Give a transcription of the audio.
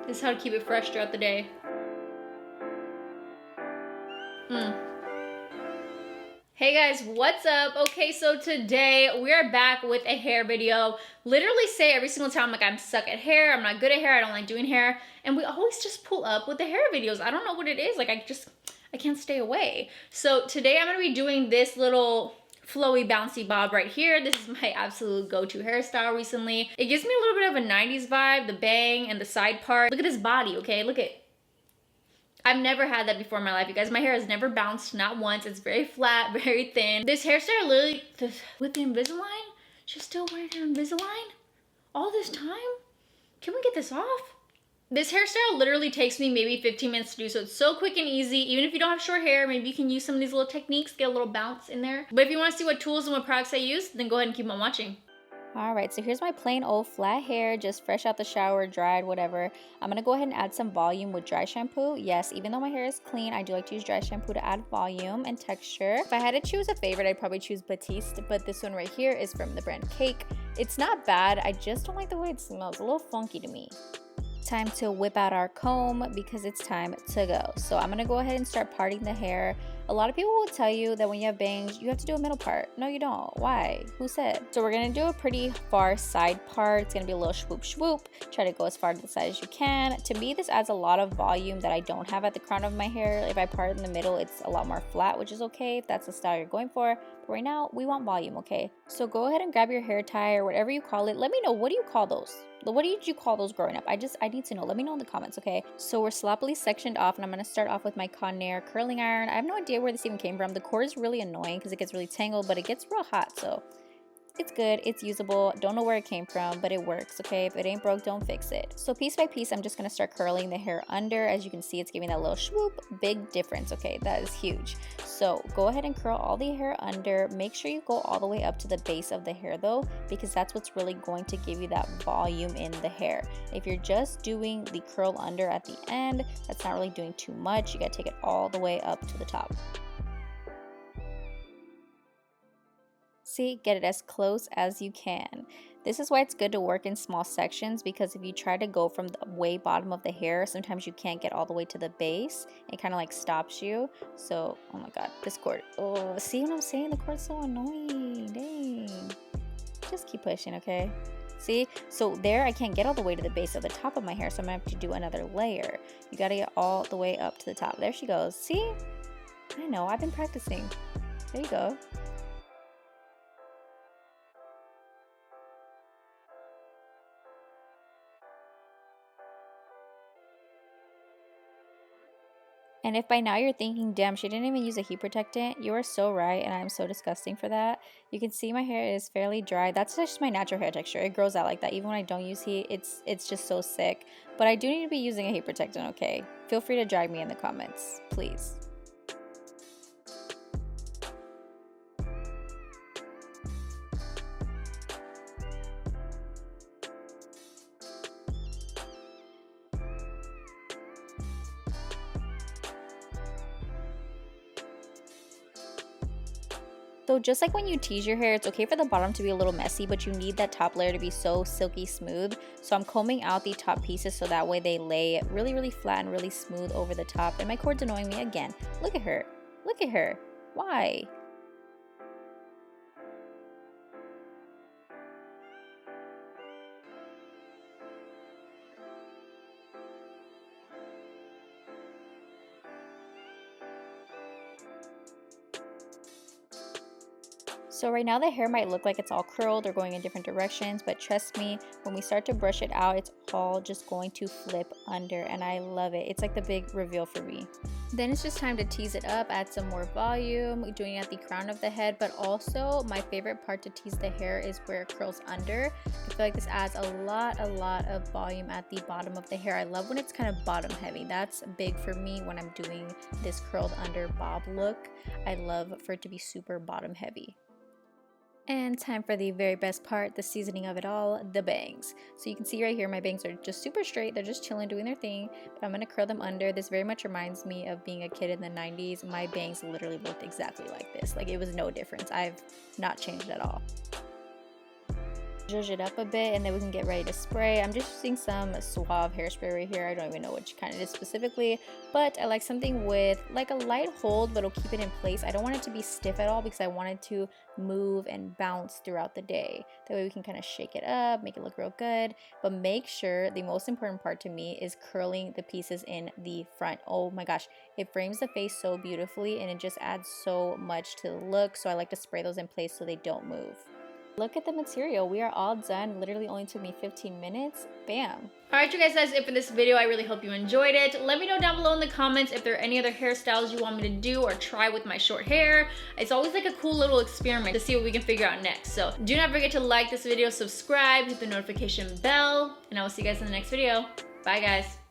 This is how to keep it fresh throughout the day. Hey guys, what's up? Okay, so today we are back with a hair video. Literally say every single time, like, I'm stuck at hair, I'm not good at hair, I don't like doing hair, and we always just pull up with the hair videos. I don't know what it is, like, I can't stay away. So today I'm gonna be doing this little flowy bouncy bob right here. This is my absolute go-to hairstyle recently. It gives me a little bit of a 90s vibe, the bang and the side part. Look at his body, okay? Look at, I've never had that before in my life, you guys. My hair has never bounced, not once. It's very flat, very thin. This hairstyle literally, with the Invisalign, she's still wearing her Invisalign all this time? Can we get this off? This hairstyle literally takes me maybe 15 minutes to do, so it's so quick and easy. Even if you don't have short hair, maybe you can use some of these little techniques, get a little bounce in there. But if you want to see what tools and what products I use, then go ahead and keep on watching. Alright, so here's my plain old flat hair, just fresh out the shower, dried, whatever. I'm going to go ahead and add some volume with dry shampoo. Yes, even though my hair is clean, I do like to use dry shampoo to add volume and texture. If I had to choose a favorite, I'd probably choose Batiste, but this one right here is from the brand Cake. It's not bad, I just don't like the way it smells. It's a little funky to me. Time to whip out our comb because it's time to go. So I'm going to go ahead and start parting the hair. A lot of people will tell you that when you have bangs, you have to do a middle part. No, you don't. Why? Who said? So we're going to do a pretty far side part. It's going to be a little swoop swoop. Try to go as far to the side as you can. To me, this adds a lot of volume that I don't have at the crown of my hair. If I part in the middle, it's a lot more flat, which is okay if that's the style you're going for. But right now, we want volume, okay? So go ahead and grab your hair tie or whatever you call it. Let me know, what do you call those? What did you call those growing up? I need to know. Let me know in the comments, okay? So we're sloppily sectioned off, and I'm going to start off with my Conair curling iron. I have no idea where this even came from. The cord is really annoying because it gets really tangled, but it gets real hot, so it's good, it's usable. Don't know where it came from, but it works, okay? If it ain't broke, don't fix it. So piece by piece, I'm just gonna start curling the hair under. As you can see, it's giving that little swoop. Big difference, okay? That is huge. So go ahead and curl all the hair under. Make sure you go all the way up to the base of the hair though, because that's what's really going to give you that volume in the hair. If you're just doing the curl under at the end, that's not really doing too much. You gotta take it all the way up to the top. See, get it as close as you can. This is why it's good to work in small sections, because if you try to go from the way bottom of the hair, sometimes you can't get all the way to the base. It kind of like stops you. So, oh my god, this cord. Oh, see what I'm saying? The cord's so annoying. Dang. Just keep pushing, okay? See? So there, I can't get all the way to the base of the top of my hair, so I'm gonna have to do another layer. You gotta get all the way up to the top. There she goes. See? I know, I've been practicing. There you go. And if by now you're thinking, damn, she didn't even use a heat protectant, you are so right, and I'm so disgusting for that. You can see my hair is fairly dry. That's just my natural hair texture. It grows out like that. Even when I don't use heat, it's just so sick. But I do need to be using a heat protectant, okay? Feel free to drag me in the comments, please. So just like when you tease your hair, it's okay for the bottom to be a little messy, but you need that top layer to be so silky smooth. So I'm combing out the top pieces so that way they lay really, really flat and really smooth over the top. And my cord's annoying me again. Look at her. Look at her. Why? So right now the hair might look like it's all curled or going in different directions, but trust me, when we start to brush it out, it's all just going to flip under, and I love it. It's like the big reveal for me. Then it's just time to tease it up, add some more volume, doing it at the crown of the head, but also my favorite part to tease the hair is where it curls under. I feel like this adds a lot of volume at the bottom of the hair. I love when it's kind of bottom heavy. That's big for me when I'm doing this curled under bob look. I love for it to be super bottom heavy. And time for the very best part, the seasoning of it all, the bangs. So you can see right here, my bangs are just super straight. They're just chilling, doing their thing. But I'm going to curl them under. This very much reminds me of being a kid in the 90s. My bangs literally looked exactly like this. Like, it was no difference. I've not changed at all. Zhuzh it up a bit, and then we can get ready to spray. I'm just using some Suave hairspray right here. I don't even know which kind it is specifically, but I like something with like a light hold, but it'll keep it in place. I don't want it to be stiff at all because I want it to move and bounce throughout the day. That way we can kind of shake it up, make it look real good, but make sure the most important part to me is curling the pieces in the front. Oh my gosh, it frames the face so beautifully and it just adds so much to the look. So I like to spray those in place so they don't move. Look at the material. We are all done. Literally only took me 15 minutes. Bam. Alright, you guys, that's it for this video. I really hope you enjoyed it. Let me know down below in the comments if there are any other hairstyles you want me to do or try with my short hair. It's always like a cool little experiment to see what we can figure out next. So do not forget to like this video, subscribe, hit the notification bell, and I will see you guys in the next video. Bye, guys.